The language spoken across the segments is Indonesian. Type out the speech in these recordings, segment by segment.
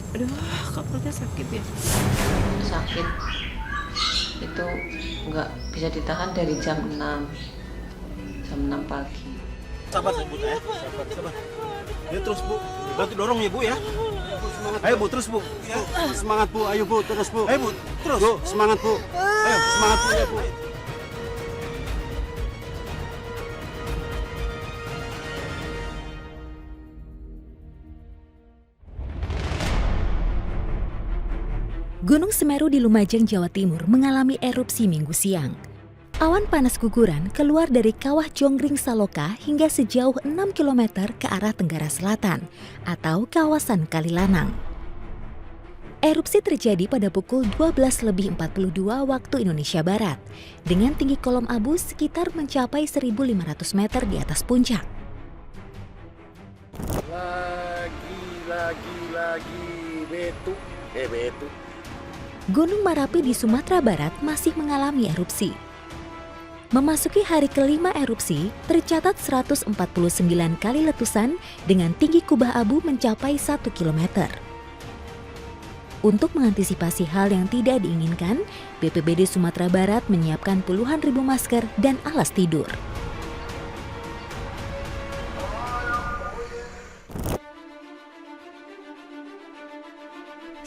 Aduh, kok perutnya sakit ya? Sakit itu nggak bisa ditahan dari jam 6 pagi. Sabar Bu ya, sabar. Ya terus Bu, bantu dorong ya Bu ya. Ayo Bu terus Bu. Ya. Semangat Bu, ayo Bu, terus Bu. Ayo Bu, terus. Bu, semangat Bu. Ayo, semangat Bu ya Bu. Gunung Semeru di Lumajang, Jawa Timur mengalami erupsi Minggu siang. Awan panas guguran keluar dari kawah Jonggring Saloka hingga sejauh 6 km ke arah tenggara selatan atau kawasan Kalilanang. Erupsi terjadi pada pukul 12:42 waktu Indonesia Barat dengan tinggi kolom abu sekitar mencapai 1.500 meter di atas puncak. Lagi, betu. Gunung Marapi di Sumatera Barat masih mengalami erupsi. Memasuki hari kelima erupsi, tercatat 149 kali letusan dengan tinggi kubah abu mencapai 1 km. Untuk mengantisipasi hal yang tidak diinginkan, BPBD Sumatera Barat menyiapkan puluhan ribu masker dan alas tidur.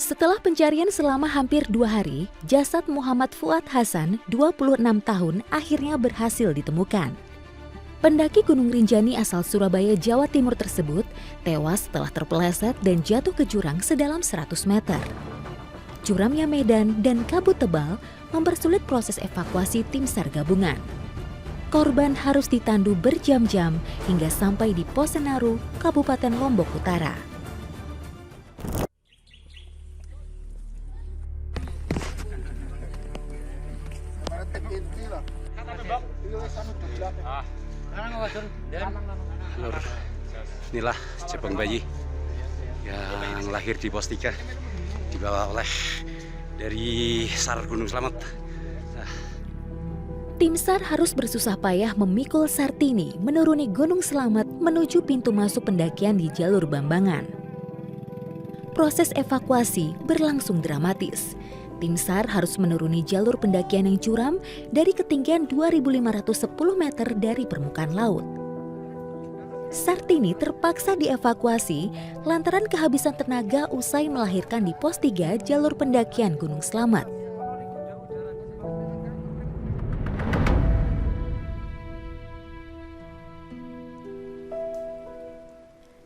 Setelah pencarian selama hampir 2 hari, jasad Muhammad Fuad Hasan, 26 tahun, akhirnya berhasil ditemukan. Pendaki Gunung Rinjani asal Surabaya, Jawa Timur tersebut tewas setelah terpeleset dan jatuh ke jurang sedalam 100 meter. Curamnya medan dan kabut tebal mempersulit proses evakuasi tim SAR gabungan. Korban harus ditandu berjam-jam hingga sampai di Pos Senaru, Kabupaten Lombok Utara. Nur, inilah Jepang bayi yang lahir di Pos 3, dibawa oleh dari SAR Gunung Slamet. Tim SAR harus bersusah payah memikul Sartini menuruni Gunung Slamet menuju pintu masuk pendakian di jalur Bambangan. Proses evakuasi berlangsung dramatis. Tim SAR harus menuruni jalur pendakian yang curam dari ketinggian 2.510 meter dari permukaan laut. Sartini terpaksa dievakuasi lantaran kehabisan tenaga usai melahirkan di Pos 3 jalur pendakian Gunung Slamet.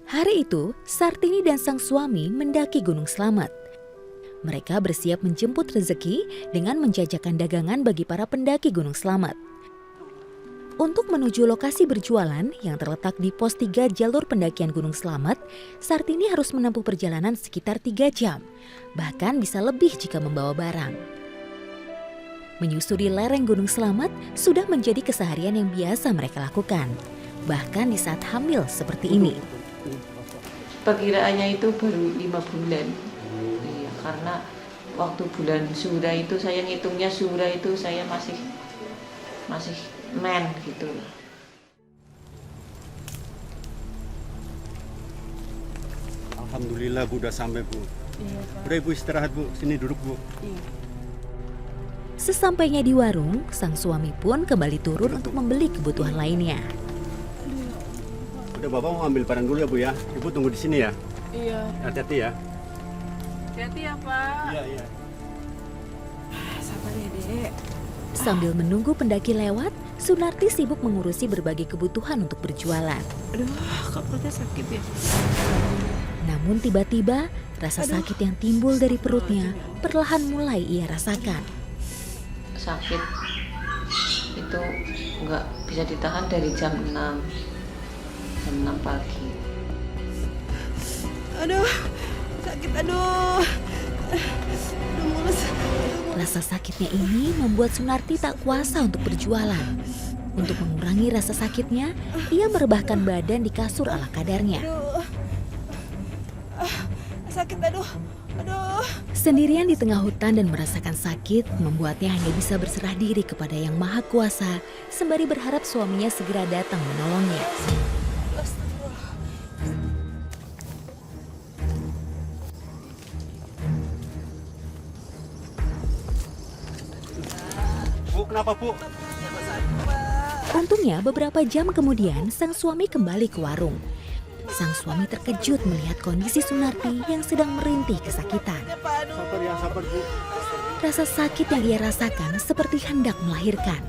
Hari itu, Sartini dan sang suami mendaki Gunung Slamet. Mereka bersiap menjemput rezeki dengan menjajakan dagangan bagi para pendaki Gunung Slamet. Untuk menuju lokasi berjualan yang terletak di Pos 3 jalur pendakian Gunung Slamet, Sartini harus menempuh perjalanan sekitar 3 jam, bahkan bisa lebih jika membawa barang. Menyusuri lereng Gunung Slamet sudah menjadi keseharian yang biasa mereka lakukan, bahkan di saat hamil seperti ini. Perkiraannya itu baru 5 bulan. Iya, karena waktu bulan Sura itu saya ngitungnya Sura itu saya masih men gitu. Alhamdulillah Bu, udah sampai Bu. Iya, Pak. Udah Ibu istirahat Bu, sini duduk Bu. Iya. Sesampainya di warung, sang suami pun kembali turun untuk membeli kebutuhan lainnya. Udah Bapak mau ambil barang dulu ya Bu ya. Ibu tunggu di sini ya. Iya. Hati-hati ya. Hati-hati ya, Pak. Iya. Sabar ya, Dek. Sambil menunggu pendaki lewat, Sunarti sibuk mengurusi berbagai kebutuhan untuk berjualan. Aduh, kok perutnya sakit ya? Namun tiba-tiba, rasa sakit yang timbul dari perutnya perlahan mulai ia rasakan. Sakit itu nggak bisa ditahan dari jam 6 pagi. Aduh, sakit, aduh. Mulus. Rasa sakitnya ini membuat Sunarti tak kuasa untuk berjualan. Untuk mengurangi rasa sakitnya, ia merebahkan badan di kasur ala kadarnya. Sakit, aduh. Sendirian di tengah hutan dan merasakan sakit membuatnya hanya bisa berserah diri kepada Yang Maha Kuasa sembari berharap suaminya segera datang menolongnya. Kenapa, Bu? Untungnya beberapa jam kemudian sang suami kembali ke warung. Sang suami terkejut melihat kondisi Sunarti yang sedang merintih kesakitan. Sabar ya, sabar, Bu. Rasa sakit yang ia rasakan seperti hendak melahirkan.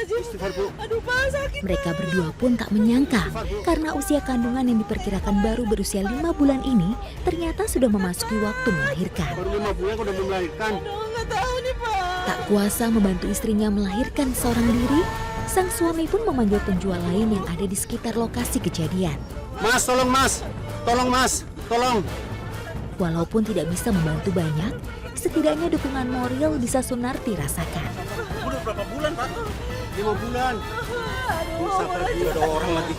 Istighfar, Bu. Aduh, Pak, sakit. Mereka berdua pun tak menyangka karena usia kandungan yang diperkirakan baru berusia 5 bulan ini ternyata sudah memasuki waktu melahirkan. Baru 5 bulan kok udah melahirkan. Aduh, nggak tahu nih, Pak. Tak kuasa membantu istrinya melahirkan seorang diri, sang suami pun memanggil penjual lain yang ada di sekitar lokasi kejadian. Mas, tolong, Mas. Tolong, Mas. Tolong. Walaupun tidak bisa membantu banyak, setidaknya dukungan moral bisa Sunarti rasakan. Udah berapa bulan, Pak? 5 bulan. Bu, sabar, Bu. Ada orang lagi.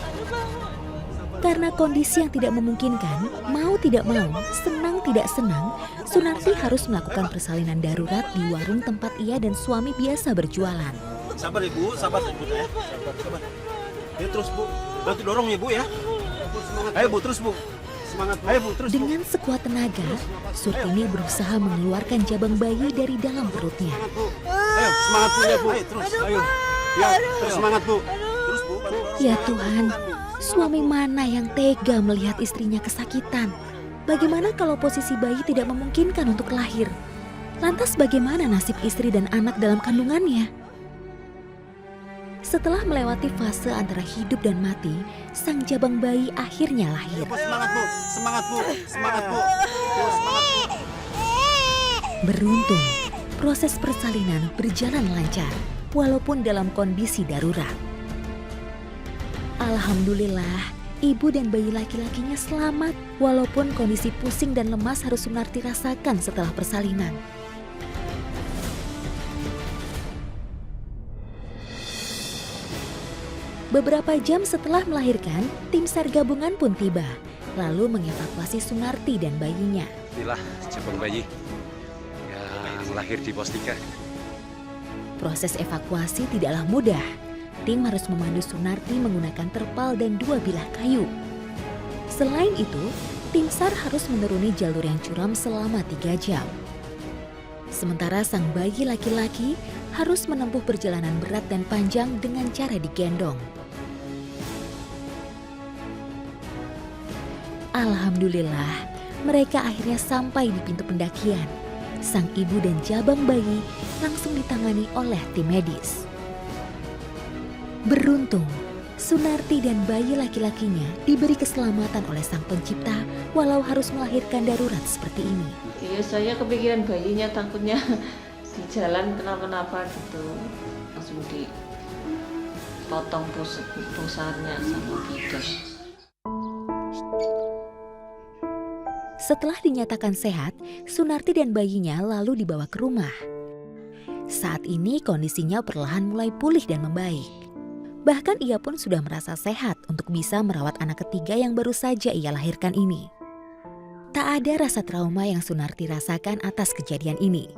Karena kondisi yang tidak memungkinkan, mau tidak mau, senang tidak senang, Sunarti harus melakukan persalinan darurat di warung tempat ia dan suami biasa berjualan. Sabar ya, Bu. Sabar, Bu. Ya. Sabar. Ya, terus, Bu. Bantu dorong ya, Bu, ya. Ayo, Bu. Terus, Bu. Semangat, Bu. Ayo, Bu. Terus, Bu. Dengan sekuat tenaga, Surtini berusaha mengeluarkan jabang bayi dari dalam perutnya. Ayo, semangat, Bu, ya, Bu. Ayo, terus. Ayo. Ya, terus semangat, Bu. Terus, Bu. Bantu dorong. Ya Tuhan, suami mana yang tega melihat istrinya kesakitan? Bagaimana kalau posisi bayi tidak memungkinkan untuk lahir? Lantas bagaimana nasib istri dan anak dalam kandungannya? Setelah melewati fase antara hidup dan mati, sang jabang bayi akhirnya lahir. Semangat, Bu. Semangat, Bu. Semangat, Bu. Terus, semangat, Bu. Beruntung, proses persalinan berjalan lancar, walaupun dalam kondisi darurat. Alhamdulillah, ibu dan bayi laki-lakinya selamat, walaupun kondisi pusing dan lemas harus Sunarti rasakan setelah persalinan. Beberapa jam setelah melahirkan, tim SAR gabungan pun tiba, lalu mengevakuasi Sunarti dan bayinya. Inilah jabang bayi yang lahir di pos 3. Proses evakuasi tidaklah mudah. Tim harus memandu Sunarti menggunakan terpal dan 2 bilah kayu. Selain itu, tim SAR harus menuruni jalur yang curam selama 3 jam. Sementara sang bayi laki-laki harus menempuh perjalanan berat dan panjang dengan cara digendong. Alhamdulillah, mereka akhirnya sampai di pintu pendakian. Sang ibu dan jabang bayi langsung ditangani oleh tim medis. Beruntung, Sunarti dan bayi laki-lakinya diberi keselamatan oleh Sang Pencipta walau harus melahirkan darurat seperti ini. Iya, saya kepikiran bayinya, takutnya di jalan kenapa-napa gitu. Langsung dipotong pusarnya sama bidan. Setelah dinyatakan sehat, Sunarti dan bayinya lalu dibawa ke rumah. Saat ini kondisinya perlahan mulai pulih dan membaik. Bahkan ia pun sudah merasa sehat untuk bisa merawat anak ketiga yang baru saja ia lahirkan ini. Tak ada rasa trauma yang Sunarti rasakan atas kejadian ini.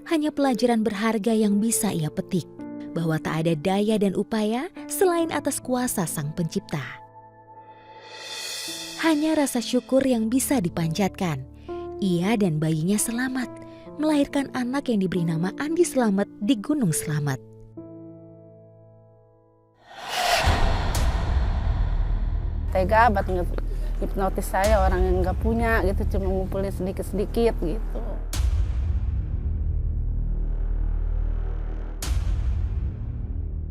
Hanya pelajaran berharga yang bisa ia petik, bahwa tak ada daya dan upaya selain atas kuasa Sang Pencipta. Hanya rasa syukur yang bisa dipanjatkan. Ia dan bayinya selamat, melahirkan anak yang diberi nama Andi Slamet di Gunung Slamet. Tega banget hipnotis saya, orang yang nggak punya gitu, cuma ngumpulin sedikit-sedikit gitu.